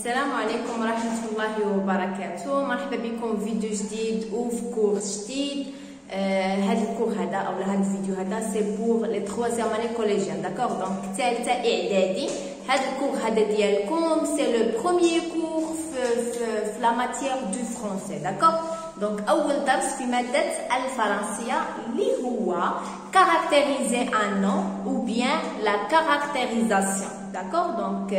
السلام عليكم ورحمة الله وبركاته. مرحبا بكم في فيديو جديد وفي كورس جديد. هذا الكور هذا او هذا الفيديو هذا سي بور لي 3 اني كوليجيان داكوغ، دونك ثالثه اعدادي. هذا الكور هذا ديالكم سي لو بروميير كور في لا ماتيير دو فرونسي داكوغ. دونك اول درس في ماده الفرنسيه اللي هو كاركتيريزي ان نون او بيان لا كاركتيريزاسيون داكوغ. دونك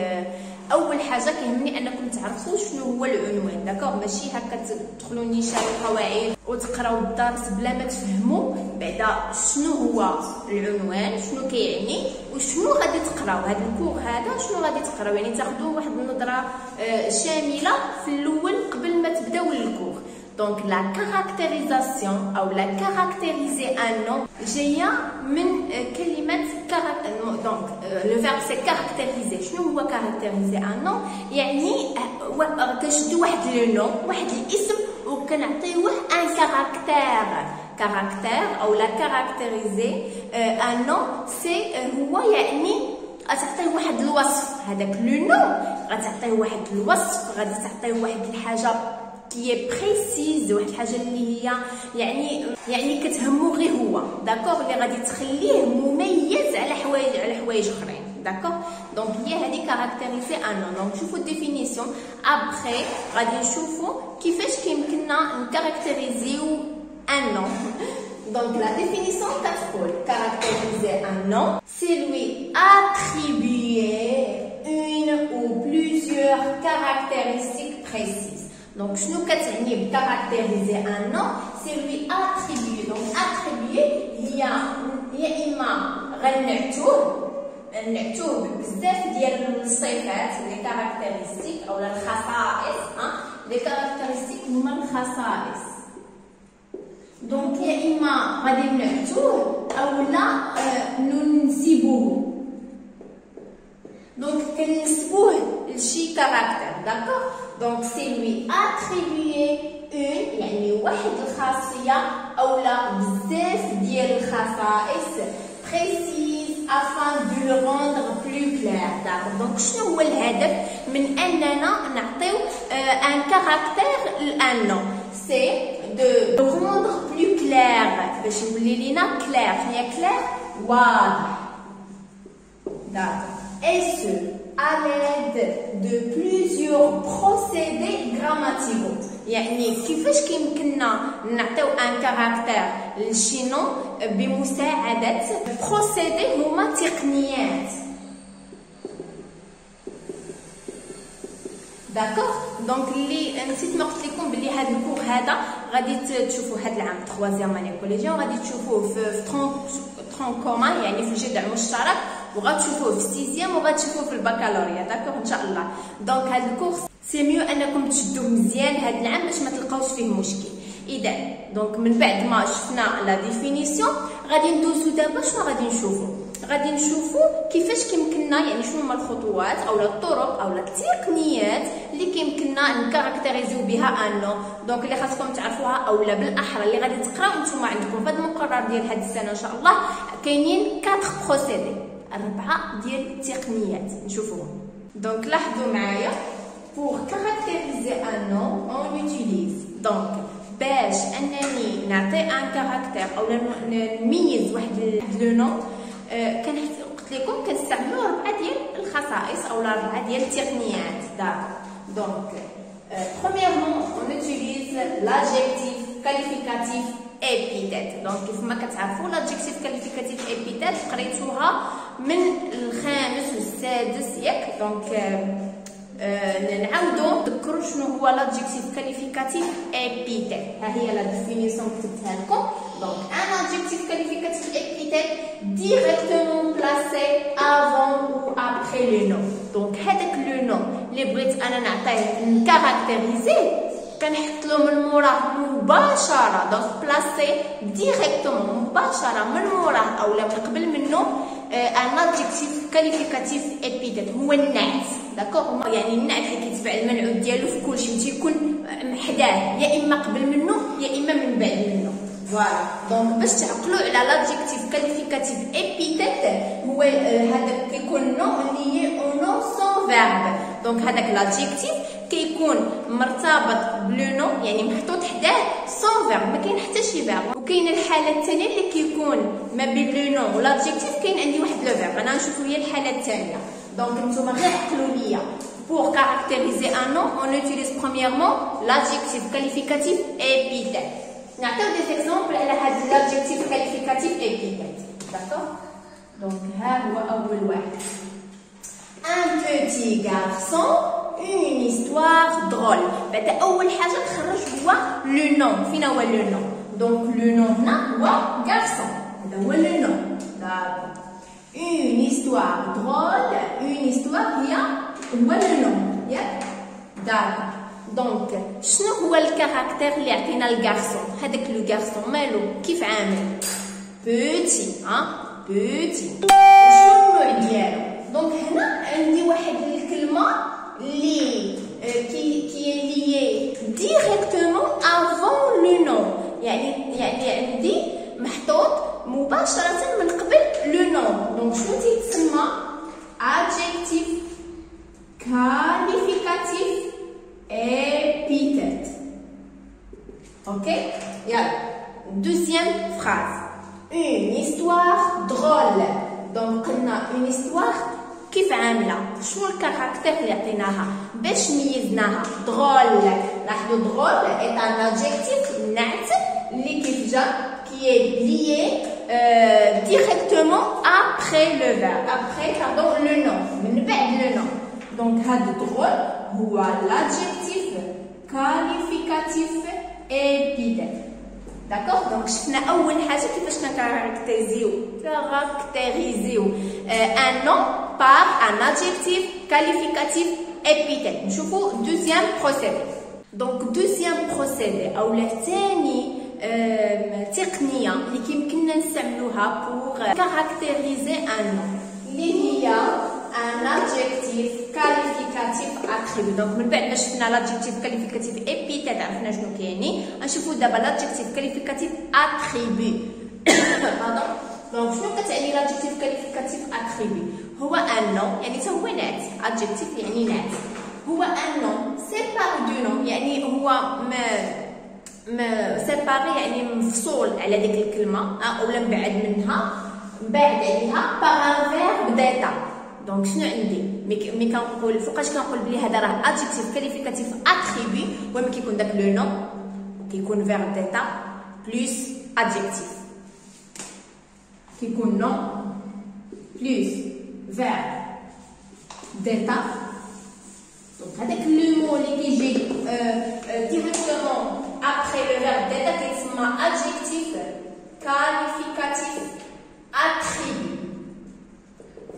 اول حاجه كيهمني انكم تعرفوا شنو هو العنوان داكوغ، ماشي هكا تدخلوا نيشان القواعد وتقراو الدرس بلا ما تفهموا بعدا شنو هو العنوان، شنو كيعني وشنو غادي تقراو. هذا الكور هذا شنو غادي تقراو، يعني تاخذوا واحد النظره شامله في الاول قبل ما تبداو الكور. دونك لا كاركتيريزاسيون او لا كاركتيريزي ان نون جايه من كلمه دونك لو فيرب سي كاركتيريزي. شنو هو كاركتيريزي ان نون؟ يعني كنشدو واحد لو نون، واحد الاسم وكنعطيوه ان كاركتير او لا كاركتيريزي ان نون سي هو يعني غتعطيه واحد الوصف. هذاك لو نون غتعطيه واحد الوصف، غادي تعطيه واحد الحاجه كي بريسيز، واحد الحاجه اللي هي يعني كتهمو غير هو داكوغ، اللي غادي تخليه مميز على حوايج اخرين داكوغ. دونك هي هذه كاركتيريزي ان نون. دونك شوفوا الديفينيسيون ابخي غادي نشوفوا كيفاش كيمكننا نكاركتيريزيو ان نون. Donc la définition كتقول caractériser un nom c'est lui attribuer une ou plusieurs caractéristiques précises. Donc شنو كتعني بكاركتيريزي ان نون؟ سي لوي اتريبيي. دونك اتريبيي هي يا اما غنعتوه بزاف ديال الصفات لي كاركتيرستيك او الخصائص. لي كاركتيرستيك هما الخصائص. دونك يا اما غادي نعتوه او لا ننسبوه. دونك كنسبوه لشي كاركتير داكوغ. دونك سي لوي اتريبيي اون يعني واحد الخاصيه او لا بزاف ديال الخصائص بريسيز afin de le rendre plus clair. داكوغ. دونك شنو هو الهدف من اننا نعطيو ان كاركتير لان نون؟ سي de rendre plus clair باش يولي لينا clair. شنو هي clair؟ واضح داكوغ. et ce à l'aide de plusieurs procédés grammaticaux. يعني كيفاش كيمكننا نعطيو ان كاركتير لشي نون بمساعده بروسيدي هما تقنيات داكوغ. دونك اللي نسيت ما قلت لكم بلي هذا الكور هذا غادي تشوفوه هذا العام 3 اني كوليجيون، غادي تشوفوه في ترون كومان يعني في الجدع المشترك، وغتشوفوه في 6 وغتشوفوه في البكالوريا داكوغ ان شاء الله. دونك هذا الكورس سي ميو انكم تشدوه مزيان هذا العام باش ما تلقاوش فيه مشكل. اذا دونك من بعد ما شفنا لا ديفينيسيون غادي ندوزو دابا شنو غادي نشوفوا كيفاش كيمكننا يعني شنو هما الخطوات او الطرق او التقنيات اللي كيمكننا نكاركتيريزيو بها ان نون. دونك اللي خاصكم تعرفوها او لا بالاحرى اللي غادي تقراو نتوما عندكم في هذا المقرر ديال هذه السنه ان شاء الله كاينين 4 بروسيدي، 4 ديال التقنيات نشوفوهم. دونك لاحظوا معايا pour caractériser un nom on utilise donc باش انني نعطي ان كاركتير او نميز واحد لو نون قلت لكم كنستعملوا 4 ديال الخصائص او 4 ديال التقنيات داكوغ. دونك premièrement on utilise l'adjectif qualificatif épithète. دونك كيف ما كتعرفوا l'adjectif qualificatif épithète قريتوها من الخامس والسادس ياك. دونك نعاودو نذكروا شنو هو l'adjectif qualificatif épithète. ها هي لا ديفينيسيون كتبتها لكم. دونك un adjectif qualificatif épithète directement placé avant ou après le nom. دونك هذاك لو نون اللي بغيت انا نعطيه نكاركتيريزيه كنحط له من موراه مباشره. دونك بلاسي ديريكتومون مباشره من موراه او لا من قبل منه ان ادجيكتيف كاليفيكاتيف ابيديت هو النعت داكوغ. يعني النعت اللي كيتبع المنعوت ديالو في كلشي تيكون حداه يا اما قبل منه يا اما من بعد منه. فوالا. دونك باش تعقلوا على لادجيكتيف كاليفيكاتيف ابيديت هو هذا كيكون نو ليي او نو سون فيرب. دونك هذاك لادجيكتيف كيكون مرتبط بلو نو يعني محطوط حداه سون فيرب ما كاين حتى شي فيرب. وكاين الحاله الثانيه اللي كيكون ما بين لو نو ولادجيكتيف كاين عندي واحد لو فيرب. انا نشوفوا هي الحاله الثانيه. دونك نتوما غير عقلوا ليا pour caractériser un nom on utilise premièrement l'adjectif qualificatif épithète. نعطيو دي اكزومبل على هذا l'adjectif qualificatif épithète. داكور دونك ها هو اول واحد. un petit garçon une histoire drôle. بعد اول حاجه نخرج هو لو نون. فين هو لو نون؟ دونك لو نون هنا هو garçon. هذا هو لو نون. داكور une histoire drôle une histoire هي هو لو نون ياك. داكور دونك شنو هو الكاركتير اللي عطينا الكارسون؟ هذاك لو كارسون مالو كيف عامل؟ بوتي بوتي. وشنو النوع ديالو؟ دونك هنا عندي واحد الكلمه اللي كي ليي ديريكتومون افون لو نون يعني عندي محطوط مباشره من قبل لو نون. دونك شنو تيتسمى؟ adjectif qualificatif épithète. Ok? Yalla. Deuxième phrase. Une histoire drôle. Donc قلنا une histoire كيف عامله؟ شنو الكاركتير اللي عطيناها باش ميزناها؟ drôle. لاحظوا drôle est un adjectif نعت اللي كيف جا qui est lié directement après le verbe, après pardon le nom, من بعد le nom. Donc هذا drôle هو l'adjectif qualificatif épithète. D'accord? Donc شفنا أول حاجة كيفاش نكاركتيريزيو un nom par un adjectif qualificatif épithète. نشوفوا deuxième procédé. Donc deuxième procédé أو ثاني تقنية اللي كيمكننا نستعملوها pour caractériser un nom اللي هي un adjectif qualificatif attribut. Donc من بعد ما شفنا l'adjectif qualificatif épithète عرفنا شنو كاينين نشوفوا دابا l'adjectif qualificatif attribut. pardon. Donc شنو كتعني l'adjectif qualificatif attribut؟ هو un nom يعني هو نعت. adjectif يعني نعت. هو un nom séparé du nom يعني هو سيباري يعني مفصول على ديك الكلمه اولا مبعد منها مبعد عليها باغ فيرب ديتا. دونك شنو عندي مي كنقول فوقاش كنقول بلي هذا راه ادجيكتيف كاليفيكاتيف اتريبي ومن كيكون داك لو نون كيكون فيرب ديتا بلس ادجيكتيف كيكون نون بلس فيرب ديتا. دونك هذاك لو مو اللي كيجي ديريكتومون après le verbe d'être qui est adjectif qualificatif attribut.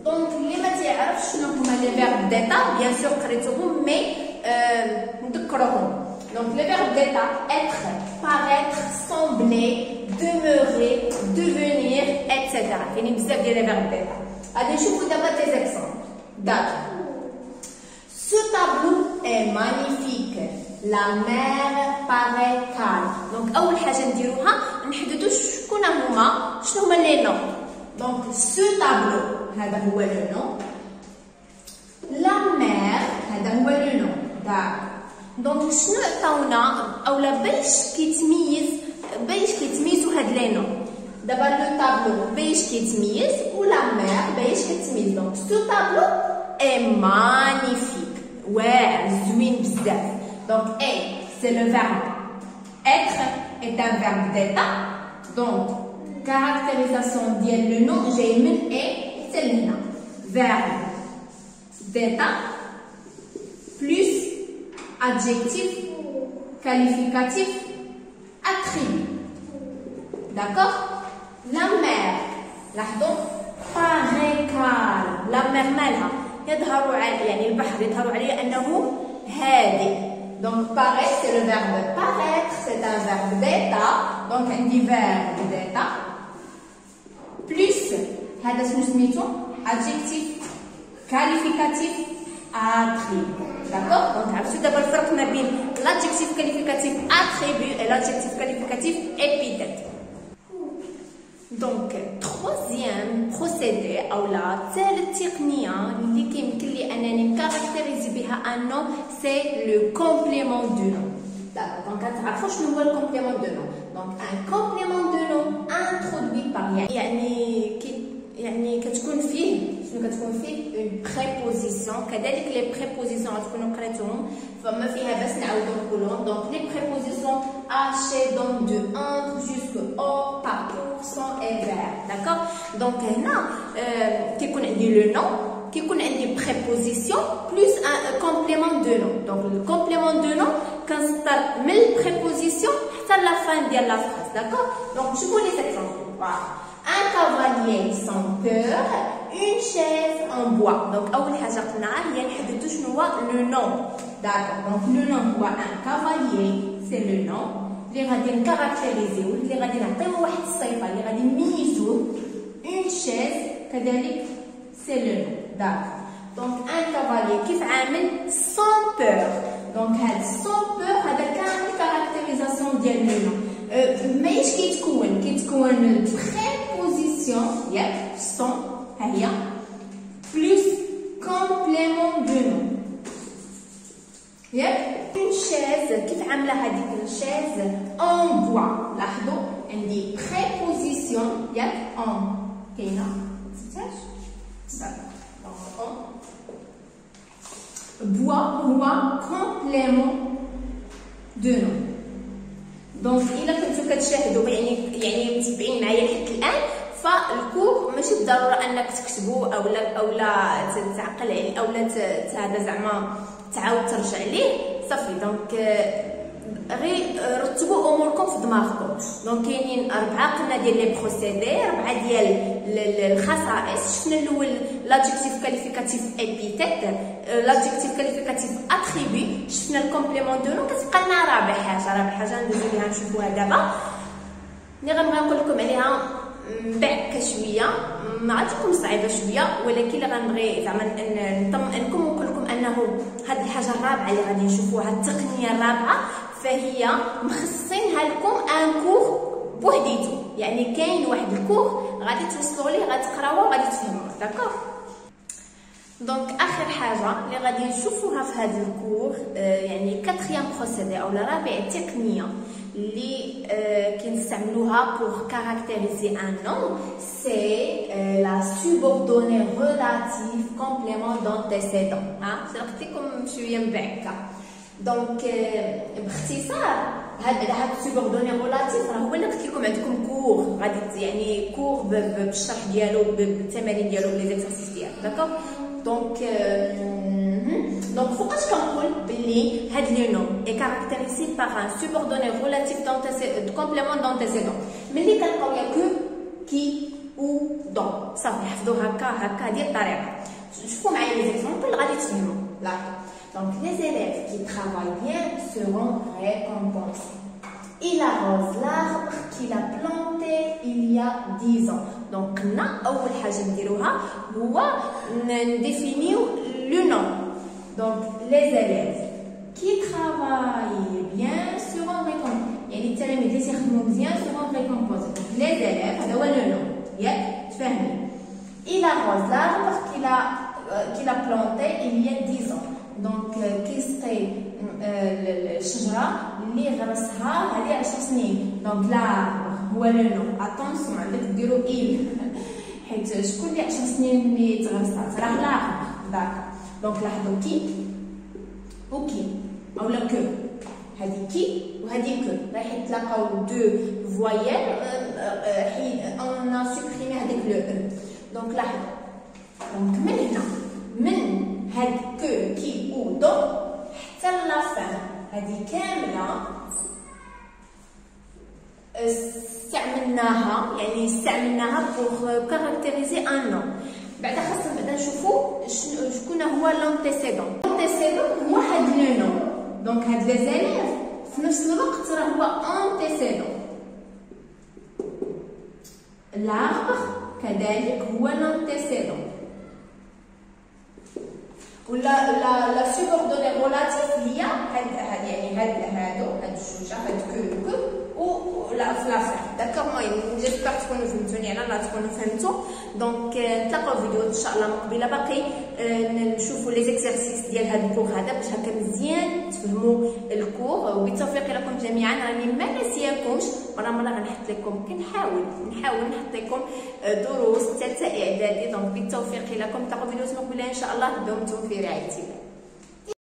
Donc اللي ما تعرفش شنو هما لي فيرب ديتا بيان سور قريتوهم مي نذكرهم. Donc le verbe d'être être paraître sembler demeurer devenir etc. كاينين بزاف ديال لي فيرب ديتا. غادي نشوفوا دابا دي زيكزامبل. داك Ce tableau est magnifique. La mer paraît calme. Donc أول حاجة نديروها نحددو شكون هما شنو هما لي نون. Donc ce tableau هذا هو لو نون. La mer هذا هو لو نون. داك. دونك شنو عطاونا أولا باش كيتميزو هاد لي نون. دابا لو طابلو باش كيتميز ولا مير باش كتميز. دونك ce tableau est magnifique. واعر زوين بزاف. Donc, et, c'est le verbe. Être est un verbe d'état. Donc, caractérisation d'elle le nom, j'ai mis et, c'est le nom. Verbe d'état plus adjectif qualificatif attribut. D'accord? La mer, لاحظوا paraît calme. La mer مالها يظهر عليه يعني البحر يظهر عليه أنه هادئ. Donc paraître c'est le verbe paraître, c'est un verbe d'état. Donc on dit verbe d'état plus هذا اسمه سميتو adjectif qualificatif attribut. D'accord? Donc عرفتوا دابا الفرق ما بين l'adjectif qualificatif attribut et l'adjectif qualificatif épithète. Donc troisième procédé او لا ثالث تقنيه اللي كيمكن لي انني نكاركتيريزي بها ان نو سي لو كومبليمون دو نو. دونك كتعرفوا شنو هو الكومبليمون دو نو؟ دونك ان كومبليمون دو نو انترودوي بار يعني كتكون فيه شنو كتكون فيه اون بريبوزيسيون. كذلك لي بريبوزيسيون غتكونوا قريتوهم فما فيها باش نعاودو نقولوهم. دونك لي بريبوزيسيون à, chez, donc de, entre, jusque, au, par, pour, sans et vers. D'accord? Donc هنا كيكون عندي لو نون كيكون عندي بريبوزيسيون بلس ان كومبليمون دو نون. دونك الكومبليمون دو نون كنستار من البريبوزيسيون حتى لا فان ديال لا فراس. داكور؟ دونك شوفوا لي زيكزامبل. فوالا un cavalier sans peur, une chaise en bois. Donc اول حاجه قلناها هي نحددوا شنو هو لو نون. داكور؟ دونك لو نون هو ان cavalier سي لو نون اللي غادي نكاركتيريزيو اللي غادي نعطيو واحد الصفه اللي غادي نميزو. اون شيز كذلك سي لو نون. داكور؟ دونك ان كافاليي كيف عامل سون بور. دونك هاد سون بور هذا كامل كاركتيريزاسيون ديال لو نون. ماهيش كيتكون بريبوزيسيون ياك سون ها هي بلس كومبليمون دو نون ياك. اون شيز كيف عامله هذيك الشيز اون بوا. لاحظوا عندي بريبوزيسيون ياك اون كاينه متنساش. دونك بوا هو كومبليمون دو نون. دونك الا كنتو كتشاهدوا يعني متبعين معايا حتى الان فالكور ماشي بالضروره انك تكتبوا اولا تعقل عليه اولا هذا زعما تعاود ترجع ليه صافي. دونك غير رتبوا اموركم في دماغكم. دونك كاينين 4 قلنا ديال لي بروسيدي، 4 ديال الخصائص. شفنا الاول لادجيكتيف كاليفيكاتيف ابيتيت، لادجيكتيف كاليفيكاتيف اتريبي، شفنا الكومبليمون دو نو. كتبقى لنا رابع حاجه ندوزو ليها نشوفوها دابا اللي غنبغي نقول لكم عليها بعد شويه. ما غتكون صعيبه شويه ولكن اللي غنبغي زعما نطمئنكم ونقول لكم انه هذه الحاجه الرابعه اللي غادي نشوفوها التقنيه الرابعه فهي مخصصينها لكم ان كور بوحديتو. يعني كاين واحد الكور غادي توصلوا ليه غادي تقراوه وغادي تفهموه. داكوغ؟ دونك اخر حاجه اللي غادي نشوفوها في هذا الكور يعني كاتريام بروسيدي او رابع تقنيه اللي كنستعملوها بور كاركتيريزي ان نون سي لا سوبوردوني ريلاتيف كومبليمون دونتيسيدون. شرحت لكم شويه من بعد. دونك باختصار هاد السوبوردوني ريلاتيف راه هو اللي قلت لكم عندكم كور غادي يعني كور بالشرح ديالو بالتمارين ديالو بلي زيكسيرسيس ديالو. داكوغ؟ دونك فوقاش كنقول بلي هاد لو نون اي كاركتيريزي باغ ان سوبوردوني ريلاتيف كومبليمون دونتيسيدون. ملي كنلقاو يا كو كي او دون صافي حفظوا هكا ديال الطريقه. شوفوا معايا لي زيكزامبل غادي تفهموا. Donc les élèves qui travaillent bien seront récompensés. Il arrose l'arbre qu'il a planté il y a 10 ans. Donc قلنا اول حاجه نديروها هو نديفينيو لو نون. Donc les élèves qui travaillent bien seront récompensés. يعني التلاميذ اللي تيخدموا مزيان seront récompensés. Donc les élèves هذا هو لو نون ياك تفهمي. Il arrose l'arbre qu'il a planté il y a 10 ans. دونك كيسقي الشجره اللي غرسها هذه 10 سنين. دونك لا هو لو نون. اتونسيون عندك ديروا ايل حيت شكون اللي 10 سنين اللي تغرسات راه لا. داك دونك لاحظوا كي وكي اولا كو هذه كي وهذه كو راح يتلاقاو دو فوايال حين اون سوبريمي هذيك لو او. دونك لاحظوا دونك من هنا من هاد كو كي او دون حتى لافان هادي كامله استعملناها بوغ كاركتيريزي ان نون. بعدا خاصنا بعدا نشوفو شكون هو لونتيسيدون. لونتيسيدون هو هاد لو نون. دونك هاد لي زيليف في نفس الوقت راه هو انتيسيدون. لاربر كذلك هو لونتيسيدون. ولا لا سوبوردوني ريلاتيف هي هاد يعني هاد الجوج هاد كو لا في لافير. داكوغ المهم جيسبر تكونوا فهمتوني على الله تكونوا فهمتوا. دونك نتلاقاو فيديو ان شاء الله مقبله باقي نشوفوا لي زيكزارسيس ديال هذا الكور هذا باش هكا مزيان تفهموا الكور. وبالتوفيق لكم جميعا. راني ما ناسياكمش مره غنحط لكم نحاول نحط لكم دروس ثالثه اعدادي. دونك بالتوفيق لكم. نتلاقاو فيديوهات مقبله ان شاء الله. دمتم في رعايه الله.